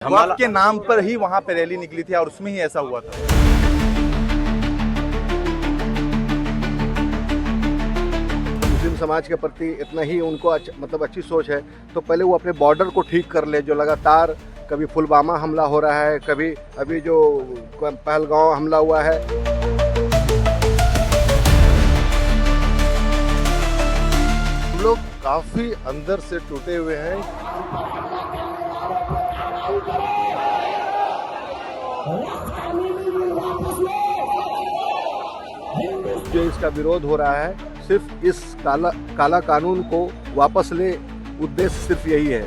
वक्फ के नाम पर ही वहां पे रैली निकली थी और उसमें ही ऐसा हुआ था। मुस्लिम समाज के प्रति इतना ही उनको अच्छी सोच है, तो पहले वो अपने बॉर्डर को ठीक कर ले। जो लगातार कभी पुलवामा हमला हो रहा है, कभी अभी जो पहलगांव हमला हुआ है। हम लोग काफी अंदर से टूटे हुए हैं। जो इसका विरोध हो रहा है, सिर्फ इस काला कानून को वापस ले, उद्देश्य सिर्फ यही है।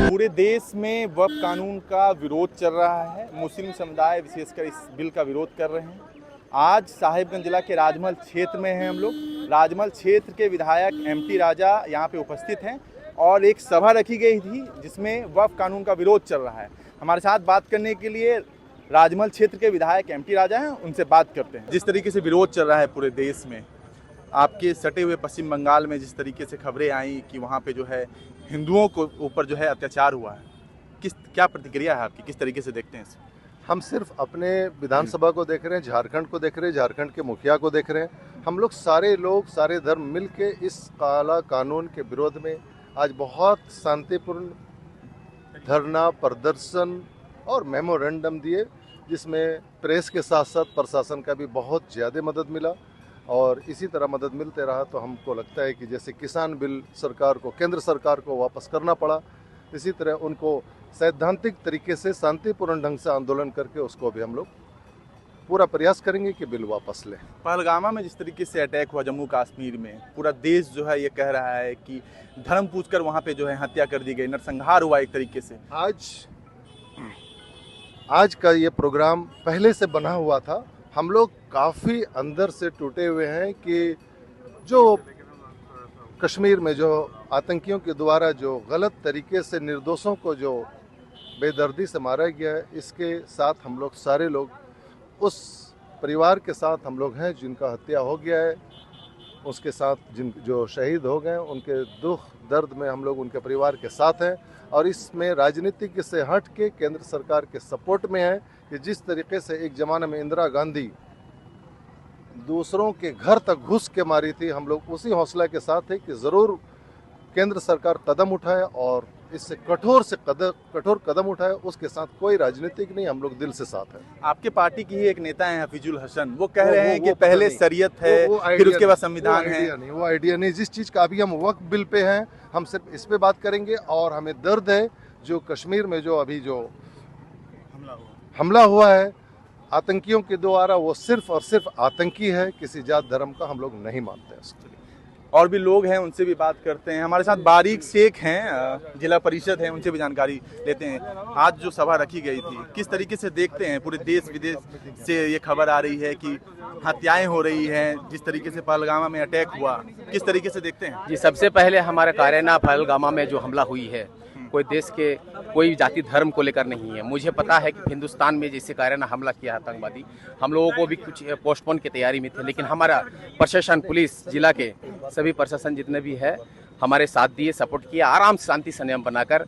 पूरे देश में वक्फ कानून का विरोध चल रहा है। मुस्लिम समुदाय विशेषकर इस बिल का विरोध कर रहे हैं। आज साहिबगंज जिला के राजमहल क्षेत्र में हैं हम लोग। राजमहल क्षेत्र के विधायक एमटी राजा यहाँ पे उपस्थित हैं और एक सभा रखी गई थी जिसमें वक्फ कानून का विरोध चल रहा है। हमारे साथ बात करने के लिए राजमहल क्षेत्र के विधायक एमटी राजा हैं, उनसे बात करते हैं। जिस तरीके से विरोध चल रहा है पूरे देश में, आपके सटे हुए पश्चिम बंगाल में जिस तरीके से खबरें आई कि वहाँ पे जो है हिंदुओं को ऊपर जो है अत्याचार हुआ है, क्या प्रतिक्रिया है आपकी, किस तरीके से देखते हैं इसे? हम सिर्फ अपने विधानसभा को देख रहे हैं, झारखंड को देख रहे हैं, झारखंड के मुखिया को देख रहे हैं। हम लोग सारे धर्म मिल के इस काला कानून के विरोध में आज बहुत शांतिपूर्ण धरना, प्रदर्शन और मेमोरेंडम दिए, जिसमें प्रेस के साथ साथ प्रशासन का भी बहुत ज़्यादा मदद मिला। और इसी तरह मदद मिलते रहा तो हमको लगता है कि जैसे किसान बिल सरकार को, केंद्र सरकार को वापस करना पड़ा, इसी तरह उनको सैद्धांतिक तरीके से शांतिपूर्ण ढंग से आंदोलन करके उसको भी हम लोग पूरा प्रयास करेंगे कि बिल वापस लें। पहलगामा में जिस तरीके से अटैक हुआ जम्मू कश्मीर में, पूरा देश जो है ये कह रहा है कि धर्म पूछकर वहाँ पे जो है हत्या कर दी गई, नरसंहार हुआ एक तरीके से। आज का ये प्रोग्राम पहले से बना हुआ था। हम लोग काफ़ी अंदर से टूटे हुए हैं कि जो कश्मीर में जो आतंकियों के द्वारा जो गलत तरीके से निर्दोषों को जो बेदर्दी से मारा गया है, इसके साथ हम लोग सारे लोग उस परिवार के साथ हम लोग हैं जिनका हत्या हो गया है, उसके साथ जो शहीद हो गए उनके दुख दर्द में हम लोग उनके परिवार के साथ हैं। और इसमें राजनीति से हट के केंद्र सरकार के सपोर्ट में है कि जिस तरीके से एक ज़माने में इंदिरा गांधी दूसरों के घर तक घुस के मारी थी, हम लोग उसी हौसला के साथ है कि ज़रूर केंद्र सरकार कदम उठाए और इससे कठोर कदम उठाए। उसके साथ कोई राजनीतिक नहीं, हम लोग दिल से साथ हैं। आपके पार्टी की ही एक नेता है हफीजुल हसन, वो कह रहे हैं कि पहले शरीयत है, फिर उसके बाद संविधान है। वो आइडिया नहीं। जिस चीज़ का अभी हम वक्फ बिल पे हैं, हम सिर्फ इस पे बात करेंगे। और हमें दर्द है जो कश्मीर में जो अभी जो हमला हुआ है आतंकियों के द्वारा, वो सिर्फ और सिर्फ आतंकी है, किसी जात धर्म का हम लोग नहीं मानते हैं। उसके लिए और भी लोग हैं, उनसे भी बात करते हैं। हमारे साथ बारीक शेख हैं, जिला परिषद है, उनसे भी जानकारी लेते हैं। आज जो सभा रखी गई थी, किस तरीके से देखते हैं? पूरे देश विदेश से ये खबर आ रही है कि हत्याएं हो रही हैं, जिस तरीके से पहलगामा में अटैक हुआ, किस तरीके से देखते हैं? जी, सबसे पहले हमारे कायराना पहलगामा में जो हमला हुई है, कोई देश के कोई जाति धर्म को लेकर नहीं है। मुझे पता है कि हिंदुस्तान में जैसे कायराना हमला किया आतंकवादी, हम लोगों को भी कुछ पोस्टपोन की तैयारी में थे, लेकिन हमारा प्रशासन, पुलिस, जिला के सभी प्रशासन जितने भी है, हमारे साथ दिए, सपोर्ट किया, आराम से शांति संयम बनाकर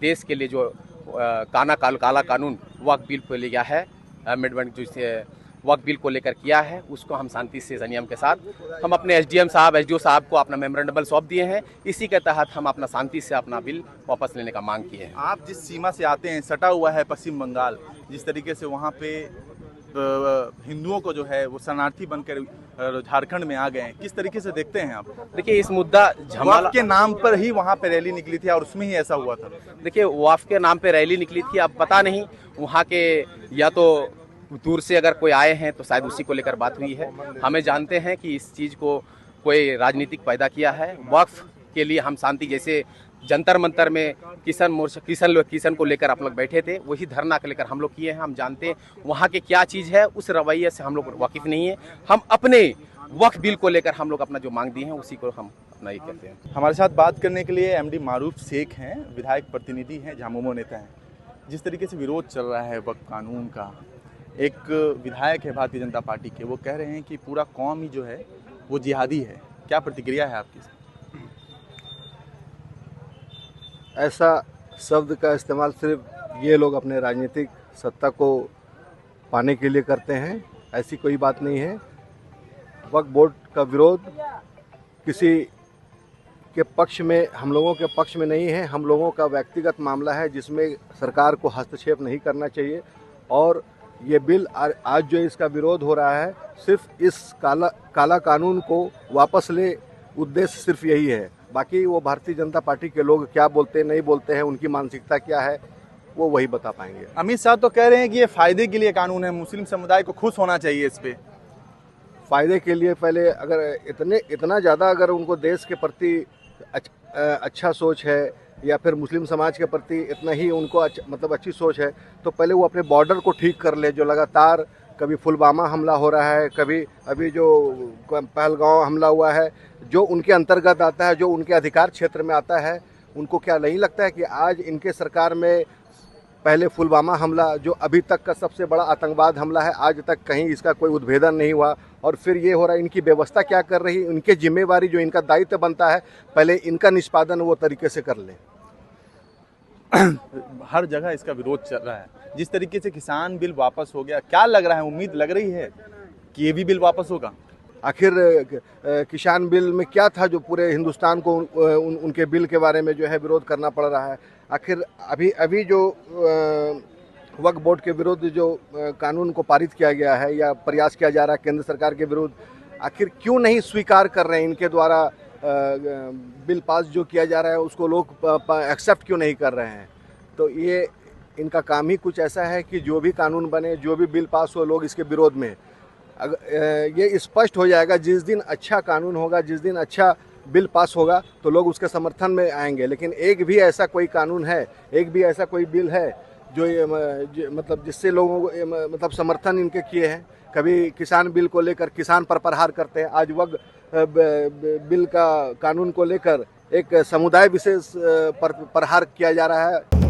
देश के लिए जो काला कानून वक्फ बिल को ले गया है, अमेंडमेंट जो वक्फ बिल को लेकर किया है, उसको हम शांति से संयम के साथ हम अपने एसडीएम साहब, एसडीओ साहब को अपना मेमोरेंडम सौंप दिए हैं। इसी के तहत हम अपना शांति से अपना बिल वापस लेने का मांग किए हैं। आप जिस सीमा से आते हैं, सटा हुआ है पश्चिम बंगाल, जिस तरीके से वहाँ पे हिंदुओं को जो है वो शरणार्थी बनकर झारखंड में आ गए हैं, किस तरीके से देखते हैं आप? देखिए, इस मुद्दा वक्फ के नाम पर ही वहाँ पे रैली निकली थी और उसमें ही ऐसा हुआ था। देखिए, वक्फ के नाम पे रैली निकली थी, अब पता नहीं वहाँ के या तो दूर से अगर कोई आए हैं तो शायद उसी को लेकर बात हुई है। हमें जानते हैं कि इस चीज़ को कोई राजनीतिक पैदा किया है। वक्फ के लिए हम शांति, जैसे जंतर मंतर में किसान को लेकर आप लोग बैठे थे, वही धरना को लेकर हम लोग किए हैं। हम जानते हैं वहाँ के क्या चीज़ है, उस रवैये से हम लोग वाकिफ नहीं है। हम अपने वक्फ बिल को लेकर हम लोग अपना जो मांग दिए हैं उसी को हम अपना ये कहते हैं। हमारे साथ बात करने के लिए एमडी मारूफ शेख हैं, विधायक प्रतिनिधि हैं, झामुमो नेता हैं। जिस तरीके से विरोध चल रहा है वक्फ कानून का, एक विधायक है भारतीय जनता पार्टी के, वो कह रहे हैं कि पूरा कौम ही जो है वो जिहादी है, क्या प्रतिक्रिया है आपकी? ऐसा शब्द का इस्तेमाल सिर्फ ये लोग अपने राजनीतिक सत्ता को पाने के लिए करते हैं, ऐसी कोई बात नहीं है। वक्फ बोर्ड का विरोध किसी के पक्ष में, हम लोगों के पक्ष में नहीं है। हम लोगों का व्यक्तिगत मामला है जिसमें सरकार को हस्तक्षेप नहीं करना चाहिए। और ये बिल आज जो इसका विरोध हो रहा है, सिर्फ इस काला कानून को वापस ले, उद्देश्य सिर्फ यही है। बाकी वो भारतीय जनता पार्टी के लोग क्या बोलते नहीं बोलते हैं, उनकी मानसिकता क्या है, वो वही बता पाएंगे। अमित शाह तो कह रहे हैं कि ये फायदे के लिए कानून है, मुस्लिम समुदाय को खुश होना चाहिए इस पे। फ़ायदे के लिए पहले अगर इतना ज़्यादा अगर उनको देश के प्रति अच्छा सोच है या फिर मुस्लिम समाज के प्रति इतना ही उनको अच्छी सोच है, तो पहले वो अपने बॉर्डर को ठीक कर ले। जो लगातार कभी पुलवामा हमला हो रहा है, कभी अभी जो पहलगांव हमला हुआ है, जो उनके अंतर्गत आता है, जो उनके अधिकार क्षेत्र में आता है, उनको क्या नहीं लगता है कि आज इनके सरकार में पहले पुलवामा हमला जो अभी तक का सबसे बड़ा आतंकवाद हमला है, आज तक कहीं इसका कोई उद्भेदन नहीं हुआ, और फिर ये हो रहा है। इनकी व्यवस्था क्या कर रही है, इनके जिम्मेवारी जो इनका दायित्व बनता है, पहले इनका निष्पादन वो तरीके से कर लें। हर जगह इसका विरोध चल रहा है। जिस तरीके से किसान बिल वापस हो गया, क्या लग रहा है, उम्मीद लग रही है कि ये भी बिल वापस होगा? आखिर किसान बिल में क्या था जो पूरे हिंदुस्तान को उनके बिल के बारे में जो है विरोध करना पड़ रहा है? आखिर अभी जो वक्फ बोर्ड के विरुद्ध जो कानून को पारित किया गया है या प्रयास किया जा रहा है केंद्र सरकार के विरुद्ध, आखिर क्यों नहीं स्वीकार कर रहे हैं? इनके द्वारा बिल पास जो किया जा रहा है उसको लोग एक्सेप्ट क्यों नहीं कर रहे हैं? तो ये इनका काम ही कुछ ऐसा है कि जो भी कानून बने, जो भी बिल पास हो, लोग इसके विरोध में। ये स्पष्ट हो जाएगा जिस दिन अच्छा कानून होगा, जिस दिन अच्छा बिल पास होगा, तो लोग उसके समर्थन में आएंगे। लेकिन एक भी ऐसा कोई कानून है, एक भी ऐसा कोई बिल है जो मतलब जिससे लोगों को समर्थन इनके किए हैं? कभी किसान बिल को लेकर किसान पर प्रहार करते हैं, आज वक्फ बिल का कानून को लेकर एक समुदाय विशेष पर प्रहार किया जा रहा है।